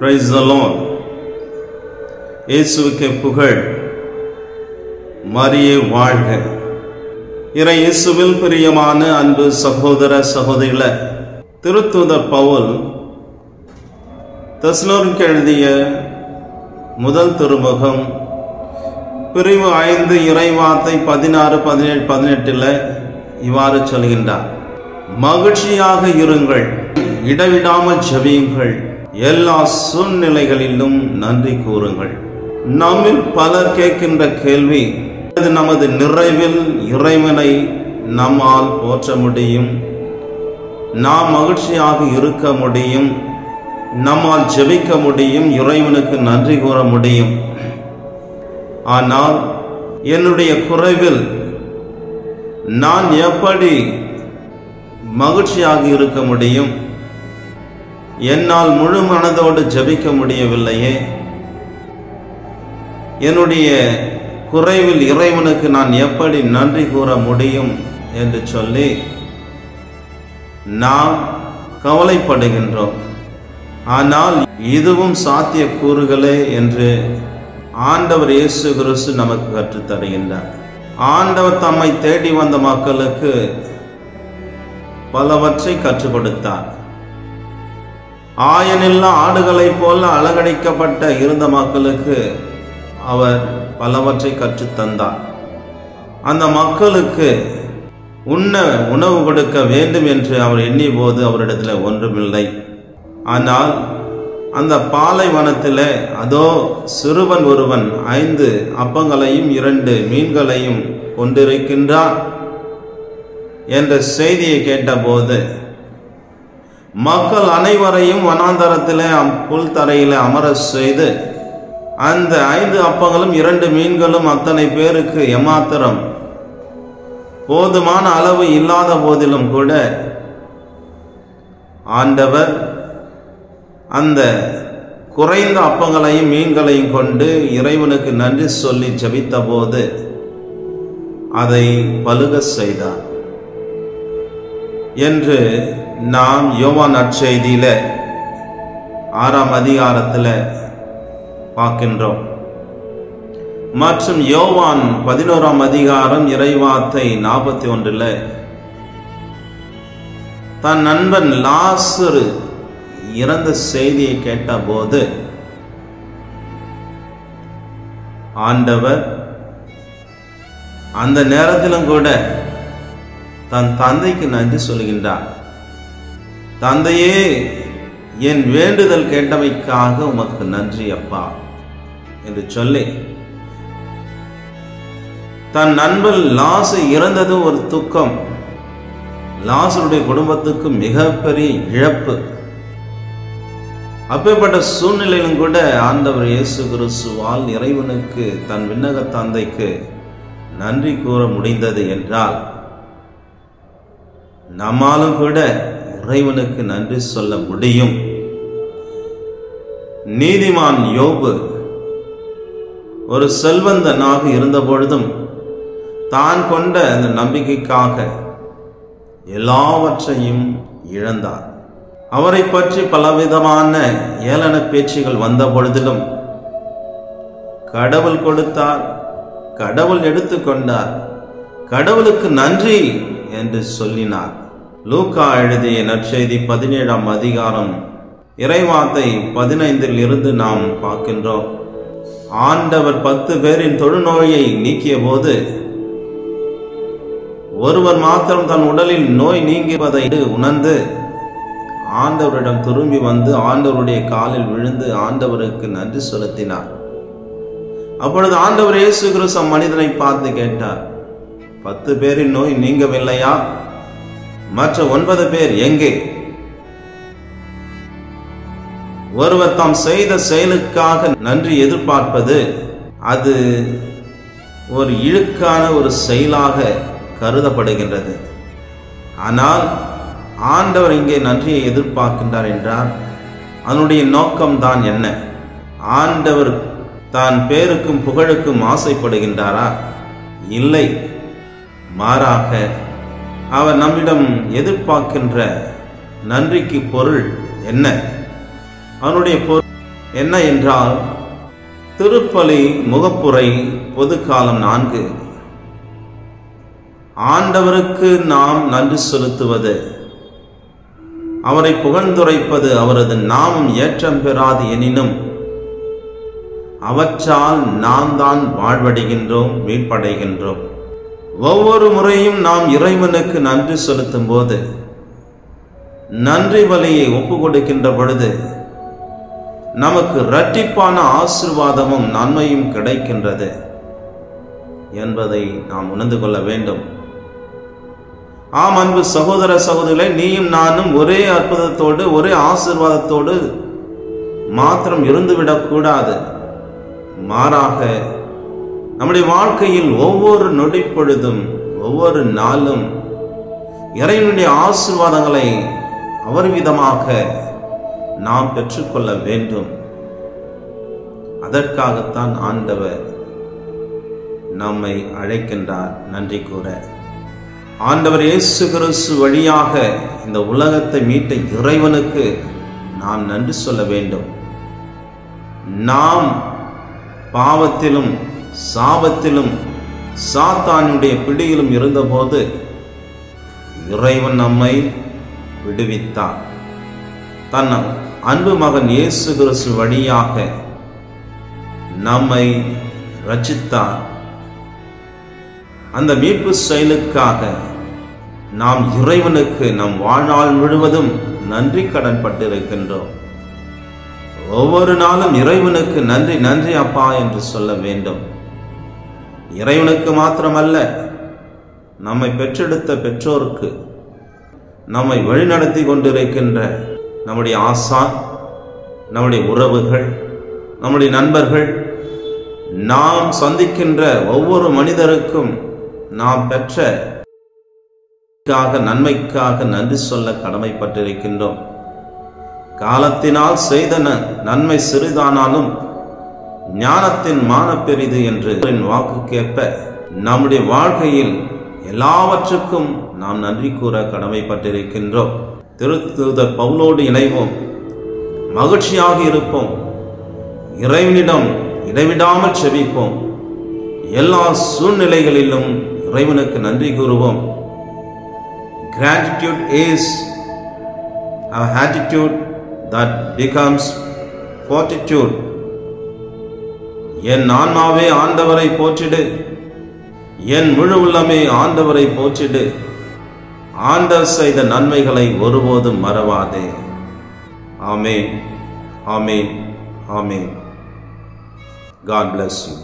Praise the Lord. இயேசுவுக்கே புகழ். மரியே வாழ்க. இறை இயேசுவில் பிரியமான அன்பு சகோதர சகோதரிகளே, திருத்தூதர் பவுல் தெசலோனிக்கேயருக்கு எழுதிய முதல் திருமுகம் பிரிவு 5 இறைவார்த்தை 16, 17, 18 இவ்வாறு சொல்கின்றார்: மகிழ்ச்சியாக இருங்கள், இடைவிடாமல் ஜெபியுங்கள், எல்லா சூழ்நிலைகளிலும் நன்றி கூறுங்கள். நம்மில் பலர் கேட்கின்ற கேள்வி, நமது நிறைவில் இறைவனை நம்மால் போற்ற முடியும், நாம் மகிழ்ச்சியாக இருக்க முடியும், நம்மால் ஜெபிக்க முடியும், இறைவனுக்கு நன்றி கூற முடியும். ஆனால் என்னுடைய குறைவில் நான் எப்படி மகிழ்ச்சியாக இருக்க முடியும்? என்னால் முழு மனதோடு ஜெபிக்க முடியவில்லையே. என்னுடைய குறைவில் இறைவனுக்கு நான் எப்படி நன்றி கூற முடியும் என்று சொல்லி நாம் கவலைப்படுகின்றோம். ஆனால் இதுவும் சாத்திய கூறுகளே என்று ஆண்டவர் இயேசு கிறிஸ்து நமக்கு கற்றுத் தருகின்றார். ஆண்டவர் தம்மை தேடி வந்த மக்களுக்கு பலவற்றை கற்றுக் கொடுத்தார். ஆயனில்லா ஆடுகளைப் போல அலங்கடிக்கப்பட்ட இருந்த மக்களுக்கு அவர் பலவற்றை கற்றுத்தந்தார். அந்த மக்களுக்கு உண்ண உணவு கொடுக்க வேண்டும் என்று அவர் எண்ணிய போது அவரிடத்தில் ஒன்றுமில்லை. ஆனால் அந்த பாலைவனத்தில் அதோ சிறுவன் ஒருவன் 5 அப்பங்களையும் 2 மீன்களையும் கொண்டிருக்கின்றான் என்ற செய்தியை கேட்டபோது மக்கள் அனைவரையும் வனாந்தரத்தில் புல் தரையில் அமர செய்து அந்த 5 அப்பங்களும் 2 மீன்களும் அத்தனை பேருக்கு எம்மாத்திரம் போதுமான அளவு இல்லாத போதிலும் கூட ஆண்டவர் அந்த குறைந்த அப்பங்களையும் மீன்களையும் கொண்டு இறைவனுக்கு நன்றி சொல்லி ஜெபித்த போது அதை பலுக செய்தார் என்று நாம் யோவான் நற்செய்தியில 6ஆம் அதிகாரத்தில் பார்க்கின்றோம். மற்றும் யோவான் 11ஆம் அதிகாரம் இறைவார்த்தை 41 தன் நண்பன் லாசரு இறந்த செய்தியை கேட்டபோது ஆண்டவர் அந்த நேரத்திலும் கூட தன் தந்தைக்கு நன்றி சொல்கின்றார். தந்தையே, என் வேண்டுதல் கேட்டவைக்காக உமக்கு நன்றி அப்பா என்று சொல்லி தன் நண்பன் லாசரு இறந்தது ஒரு துக்கம். லாசருடைய குடும்பத்துக்கு மிகப்பெரிய இழப்பு. அப்பேற்பட்ட சூழ்நிலையிலும் கூட ஆண்டவர் இயேசு கிறிஸ்துவால் இறைவனுக்கு தன் விண்ணக தந்தைக்கு நன்றி கூற முடிந்தது என்றால் நம்மாலும் கூட இறைவனுக்கு நன்றி சொல்ல முடியும். நீதிமான் யோபு ஒரு செல்வந்தனாக இருந்த பொழுதும் தான் கொண்ட அந்த நம்பிக்கைக்காக எல்லாவற்றையும் இழந்தார். அவரை பற்றி பலவிதமான ஏளன பேச்சுகள் வந்த பொழுதிலும் கடவுள் கொடுத்தார், கடவுள் எடுத்துக்கொண்டார், கடவுளுக்கு நன்றி என்று சொல்லினார். லூக்கா எழுதிய நற்செய்தி 17ஆம் அதிகாரம் இறைவார்த்தை 15 இருந்து நாம் பார்க்கின்றோம். ஆண்டவர் 10 பேரின் தொழுநோயை நீக்கிய போது ஒருவர் மாத்திரம் தன் உடலில் நோய் நீங்குவதை உணர்ந்து ஆண்டவரிடம் திரும்பி வந்து ஆண்டவருடைய காலில் விழுந்து ஆண்டவருக்கு நன்றி செலுத்தினார். அப்பொழுது ஆண்டவர் இயேசு கிறிஸ்து மனிதனை பார்த்து கேட்டார், 10 பேரின் நோய் நீங்கவில்லையா? மற்ற 9 பேர் எங்கே? ஒருவர் தாம் செய்த செயலுக்காக நன்றி எதிர்பார்ப்பது அது ஒரு இழுக்கான ஒரு செயலாக கருதப்படுகின்றது. ஆனால் ஆண்டவர் இங்கே நன்றியை எதிர்பார்க்கின்றார் என்றால் அதனுடைய நோக்கம்தான் என்ன? ஆண்டவர் தான் பேருக்கும் புகழுக்கும் ஆசைப்படுகின்றாரா? இல்லை, மாறாக அவர் நம்மிடம் எதிர்பார்க்கின்ற நன்றிக்கு பொருள் என்ன? அவனுடைய பொருள் என்ன என்றால், திருப்பலி முகப்புரை பொதுக்காலம் 4. ஆண்டவருக்கு நாம் நன்றி செலுத்துவது, அவரை புகழ்ந்துரைப்பது, அவரது நாமம் ஏற்றம் பெறாது எனினும் அவற்றால் நாம் தான் வாழ்வடைகின்றோம், மீட்படைகின்றோம். ஒவ்வொரு முறையும் நாம் இறைவனுக்கு நன்றி செலுத்தும் போது, நன்றி பலியை ஒப்பு கொடுக்கின்ற பொழுது நமக்கு இரட்டிப்பான ஆசீர்வாதமும் நன்மையும் கிடைக்கின்றது என்பதை நாம் உணர்ந்து கொள்ள வேண்டும். ஆம் அன்பு சகோதர சகோதரிகளே, நீயும் நானும் ஒரே அற்புதத்தோடு ஒரே ஆசீர்வாதத்தோடு மாத்திரம் இருந்துவிடக்கூடாது. மாறாக நம்முடைய வாழ்க்கையில் ஒவ்வொரு நொடி பொழுதும் ஒவ்வொரு நாளும் இறைவனுடைய ஆசீர்வாதங்களை அவர்விதமாக நாம் பெற்றுக்கொள்ள வேண்டும். அதற்காகத்தான் ஆண்டவர் நம்மை அழைக்கின்றார் நன்றி கூற. ஆண்டவர் இயேசு கிறிஸ்து வழியாக இந்த உலகத்தை மீட்ட இறைவனுக்கு நாம் நன்றி சொல்ல வேண்டும். நாம் பாவத்திலும் சாபத்திலும் சாத்தானுடைய பிடியிலும் இருந்தபோது இறைவன் நம்மை விடுவித்தார். தன் அன்பு மகன் இயேசு கிறிஸ்து வழியாக நம்மை ரட்சித்தார். அந்த மீட்பு செயலுக்காக நாம் இறைவனுக்கு நம் வாழ்நாள் முழுவதும் நன்றி கடன் பட்டிருக்கின்றோம். ஒவ்வொரு நாளும் இறைவனுக்கு நன்றி நன்றி அப்பா என்று சொல்ல வேண்டும். இறைவனுக்கு மாத்திரமல்ல, நம்மை பெற்றெடுத்த பெற்றோருக்கு, நம்மை வழிநடத்தி கொண்டிருக்கின்ற நம்முடைய ஆசான், நம்முடைய உறவுகள், நம்முடைய நண்பர்கள், நாம் சந்திக்கின்ற ஒவ்வொரு மனிதருக்கும் நாம் பெற்ற நன்மைக்காக நன்றி சொல்ல கடமைப்பட்டிருக்கின்றோம். காலத்தினால் செய்த நன்மை சிறிதானாலும் ஞானத்தின் மான பெரிது என்று வாக்குக்கேற்ப நம்முடைய வாழ்க்கையில் எல்லாவற்றுக்கும் நாம் நன்றி கூற கடமைப்பட்டிருக்கின்றோம். திருத்தூதர் பவுலோடு இணைவோம், மகிழ்ச்சியாக இருப்போம், இறைவனிடம் இடைவிடாமல் செபிப்போம், எல்லா சூழ்நிலைகளிலும் இறைவனுக்கு நன்றி கூறுவோம். Gratitude is an attitude that becomes fortitude. என் ஆன்மாவே ஆண்டவரை போற்றிடு, என் முழு உள்ளமே ஆண்டவரை போற்றிடு, ஆண்டவர் செய்த நன்மைகளை ஒருபோதும் மறவாதே. ஆமென், ஆமென், ஆமென். God bless you.